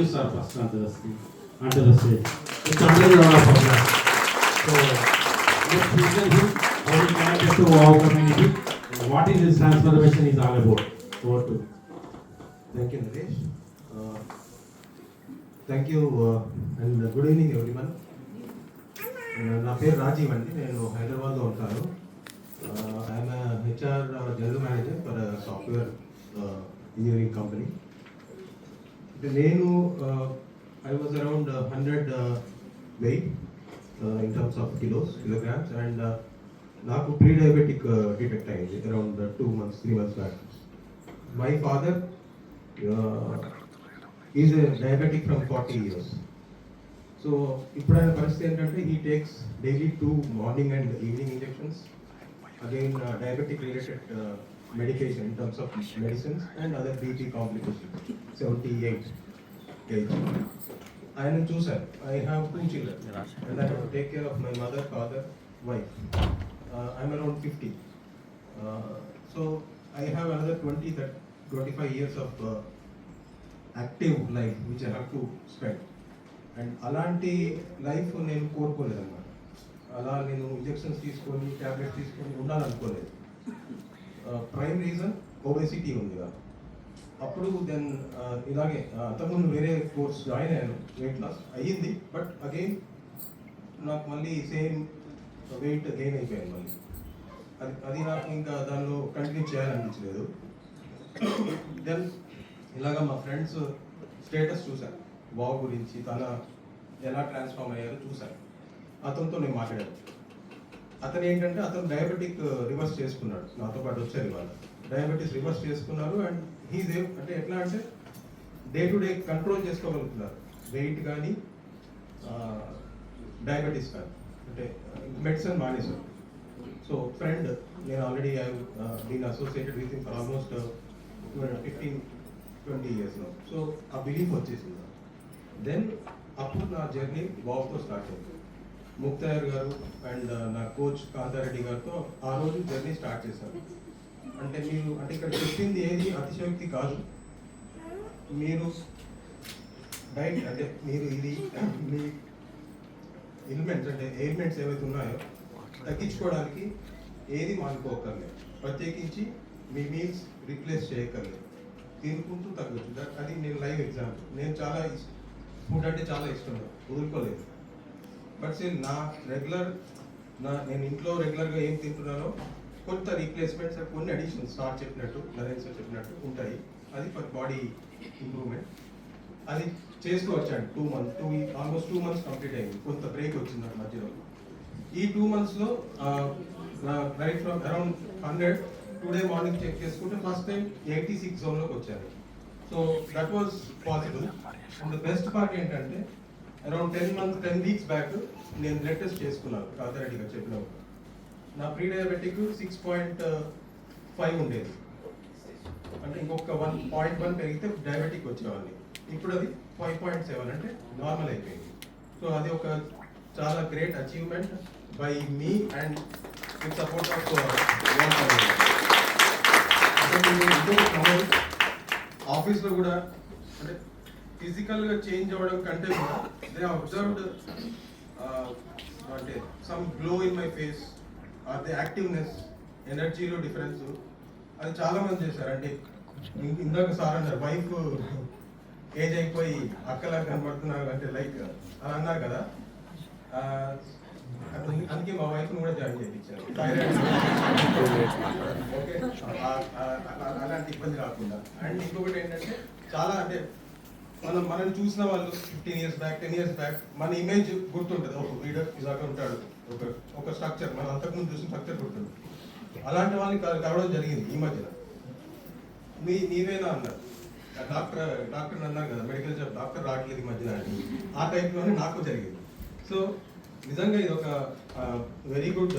Sir, first onto the stage. It's another round of applause. So let's listen him how he connected to our community. What is this transformation is all about? Over to. Thank you, Naresh. Thank you and good evening everyone. నా పేరు రాజీవ్ అండి, నేను హైదరాబాద్లో ఉంటాను. I'm HR general manager for software engineering company. నేను I was around 100 weight in terms of kilograms and నాకు pre diabetic detect అయింది around 3 months back. My father is diabetic from 40 years. So ఇప్పుడు ఆయన పరిస్థితి ఏంటంటే he takes daily 2 morning and evening injections, again diabetic related medication in terms of medicines and other BP complications. 78 age. I am chosen. I have 2 children and I have to take care of my mother, father, wife. I am around 50. So I have another 25 years of active life which I have to spend. And అలాంటి life నేను కోరుకోలేదన్నమాట. అలా నేను injections తీసుకొని tablets తీసుకొని ఉండాలనుకోలేదు. Prime reason obesity ఉంది కదా. అప్పుడు then ఇలాగే అంతకుముందు వేరే కోర్స్ జాయిన్ అయ్యాను, వెయిట్ లాస్ అయ్యింది, బట్ అగైన్ నాకు మళ్ళీ సేమ్ వెయిట్ గెయిన్ అయిపోయాను మళ్ళీ. అది నాకు ఇంకా దానిలో కంటిన్యూ చేయాలనిపించలేదు. దెన్ ఇలాగా మా ఫ్రెండ్స్ స్టేటస్ చూశాను, బాబు గురించి తన ఎలా ట్రాన్స్ఫార్మ్ అయ్యారో చూశాను. అతనితో నేను మాట్లాడాను. అతను ఏంటంటే అతను డయాబెటిక్ రివర్స్ చేసుకున్నాడు, నాతో పాటు వచ్చారు ఇవాళ. డయాబెటీస్ రివర్స్ చేసుకున్నారు అండ్ హీజ్ అంటే ఎట్లా అంటే డే టు డే కంట్రోల్ చేసుకోగలుగుతున్నారు, వెయిట్ కానీ డయాబెటీస్ కానీ, అంటే మెడిసిన్ మానేశారు. సో ఫ్రెండ్, నేను already I been associated with him for almost 15-20 years now. So ఆ బిలీఫ్ వచ్చేసింది. దెన్ అప్పుడు నా జర్నీ బాబుతో స్టార్ట్ అయింది. ముక్తాయర్ గారు అండ్ నా కోచ్ కాంతారెడ్డి గారితో ఆ రోజు జర్నీ స్టార్ట్ చేశాను. అంటే మీరు అంటే ఇక్కడ చెప్పింది ఏది అతిశయోక్తి కాదు. మీరు డైట్ అంటే మీరు ఇది మీ ఎలిమెంట్స్ అంటే ఎయిల్మెంట్స్ ఏవైతే ఉన్నాయో తగ్గించుకోవడానికి ఏది మానుకోకర్లేదు, ప్రత్యేకించి మీ మీల్స్ రీప్లేస్ చేయక్కర్లేదు, తినుకుంటూ తగ్గచ్చు. అది నేను లైవ్ ఎగ్జాంపుల్. నేను చాలా ఫుడ్ అంటే చాలా ఇష్టం, వదులుకోలేదు. బట్ స్టిల్ నేను ఇంట్లో రెగ్యులర్గా ఏం తింటున్నానో కొంత రీప్లేస్మెంట్స్, కొన్ని అడిషన్స్ స్టార్ట్ చెప్పినట్టు నరేష్ సార్ చెప్పినట్టు ఉంటాయి. అది ఫర్ బాడీ ఇంప్రూవ్మెంట్. అది చేస్తూ వచ్చాను. ఆల్మోస్ట్ 2 months కంప్లీట్ అయింది. కొంత బ్రేక్ వచ్చింది నాకు మధ్యలో. ఈ 2 monthsలో right from around 100 today morning check చేసుకుంటే ఫస్ట్ టైం 86 జోన్లోకి వచ్చాను. So that was possible. And the best part ఏంటంటే అరౌండ్ 10 weeks బ్యాక్ నేను బ్లడ్ టెస్ట్ చేసుకున్నాను కాంతారెడ్డి గారు చెప్పినప్పుడు. నా ప్రీ డయాబెటిక్ 6.5 ఉండేది, అంటే ఇంకొక 1.1 పెరిగితే డయాబెటిక్ వచ్చేవాడిని. ఇప్పుడు అది 5.7 అంటే నార్మల్ అయిపోయింది. సో అది ఒక చాలా great achievement by me and with support of ఆఫీస్లో కూడా అంటే ఫిజికల్గా చేంజ్ అవ్వడం కంటే కూడా దే అబ్జర్వ్డ్ అంటే some glow in my face or the activeness, ఎనర్జీలో డిఫరెన్స్. అది చాలా మంది చేశారు. అంటే ఇందాక సార్ అన్నారు వైఫ్ ఏజ్ అయిపోయి అక్కలా కనబడుతున్నారు అంటే లైక్ అని అన్నారు కదా. అందుకే మా వైఫ్ కూడా జాయిన్ చేయించారు, ఓకే, అలాంటి ఇబ్బంది రాకుండా. అండ్ ఇంకొకటి ఏంటంటే చాలా అంటే మనం చూసిన వాళ్ళు 15 years బ్యాక్ 10 years బ్యాక్ మన ఇమేజ్ గుర్తుంటుంది. ఒక లీడర్ ఇలాగ ఉంటాడు, ఒక స్ట్రక్చర్, మనం అంతకుముందు చూసిన స్ట్రక్చర్ గుర్తుంది. అలాంటి వాళ్ళని కలవడం జరిగింది ఈ మధ్యన. నీవేనా అన్నారు, డాక్టర్ అన్నారు కదా, మెడికల్ జాబ్ డాక్టర్ రావట్లేదు ఈ మధ్యన అని. ఆ టైప్లోనే నాకు జరిగింది. సో నిజంగా ఇది ఒక వెరీ గుడ్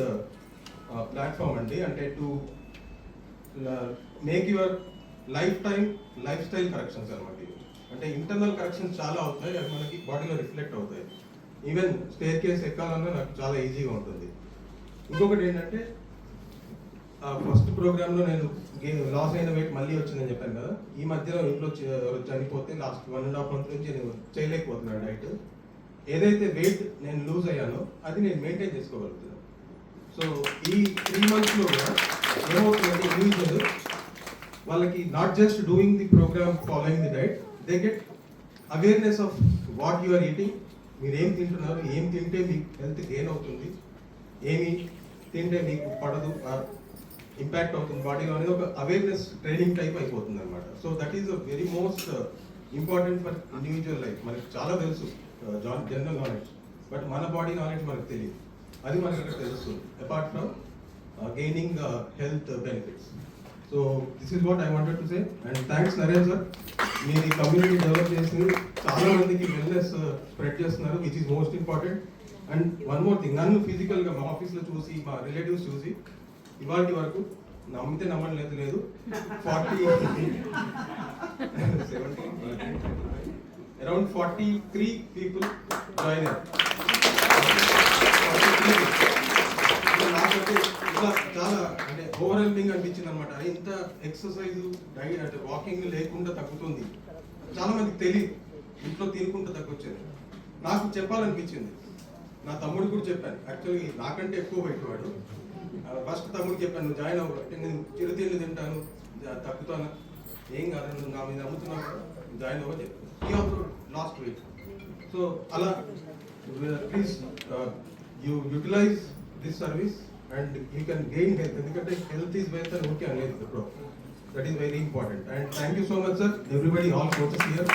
ప్లాట్ఫామ్ అండి. అంటే to make your life style corrections అనమాట. అంటే ఇంటర్నల్ కరెక్షన్స్ చాలా అవుతాయి, అవి మనకి బాడీలో రిఫ్లెక్ట్ అవుతాయి. ఈవెన్ స్టేర్ కేస్ ఎక్కాలన్నా నాకు చాలా ఈజీగా ఉంటుంది. ఇంకొకటి ఏంటంటే ఫస్ట్ ప్రోగ్రామ్లో నేను లాస్ అయిన వెయిట్ మళ్ళీ వచ్చిందని చెప్పాను కదా. ఈ మధ్యలో ఇంట్లో చనిపోతే లాస్ట్ 1.5 month నుంచి నేను చేయలేకపోతున్నాను డైట్. ఏదైతే వెయిట్ నేను లూజ్ అయ్యానో అది నేను మెయింటైన్ చేసుకోగలుగుతున్నాను. సో ఈ 3 monthsలో కూడా ఏమవుతుందంటే ఇండివిజువల్ వాళ్ళకి not just doing the program following the diet, they get awareness of what you are eating. మీరు ఏం తింటున్నారు, ఏం తింటే మీకు హెల్త్ గెయిన్ అవుతుంది, ఏమి తింటే మీకు పడదు, ఇంపాక్ట్ అవుతుంది బాడీలో అనేది ఒక అవేర్నెస్ ట్రైనింగ్ టైప్ అయిపోతుంది అనమాట. So that is a very most important for individual life. మనకి చాలా తెలుసు జనరల్ నాలెడ్జ్, బట్ మన బాడీ నాలెడ్జ్ మనకు తెలియదు. అది మనకి ఇక్కడ తెలుస్తుంది apart from gaining health benefits. So this is what I wanted to say. And thanks Naren sir, మీరు ఈ కమ్యూనిటీ డెవలప్ చేసి చాలా మందికి వెల్నెస్ స్ప్రెడ్ చేస్తున్నారు, which is most important. And one more thing, నన్ను ఫిజికల్గా మా ఆఫీస్లో చూసి, మా రిలేటివ్స్ చూసి ఇవాళ వరకు నమ్మితే నమ్మలేదు లేదు 40 అరౌండ్ 43 పీపుల్ జాయిన్ అయ్యారు. నాకైతే ఇలా చాలా అంటే ఓవర్వెల్మింగ్ అనిపించింది అనమాట. ఇంత ఎక్సర్సైజ్ డైట్ అంటే వాకింగ్ లేకుండా తగ్గుతుంది, చాలా మందికి తెలియదు. ఇంట్లో తినుకుంటూ తగ్గొచ్చేది. నాకు చెప్పాలనిపించింది, నా తమ్ముడు కూడా చెప్పాను. యాక్చువల్లీ నాకంటే ఎక్కువ పెట్టేవాడు. ఫస్ట్ తమ్ముడికి చెప్పాను, నువ్వు జాయిన్ అవ్వ, నేను చిరుతిళ్ళు తింటాను తగ్గుతాను, ఏం కాదు, నువ్వు నా మీద నమ్ముతున్నావు కదా, జాయిన్ అవ్వ చెప్పాను. ఈ ఆల్సో లాస్ట్ వీక్. సో అలా please you utilize this service and you can gain health. ఎందుకంటే హెల్త్ ఈజ్ వెల్త్ అని ఓకే అనేది ఇప్పుడు that is very important. And thank you so much sir, everybody, all coaches here.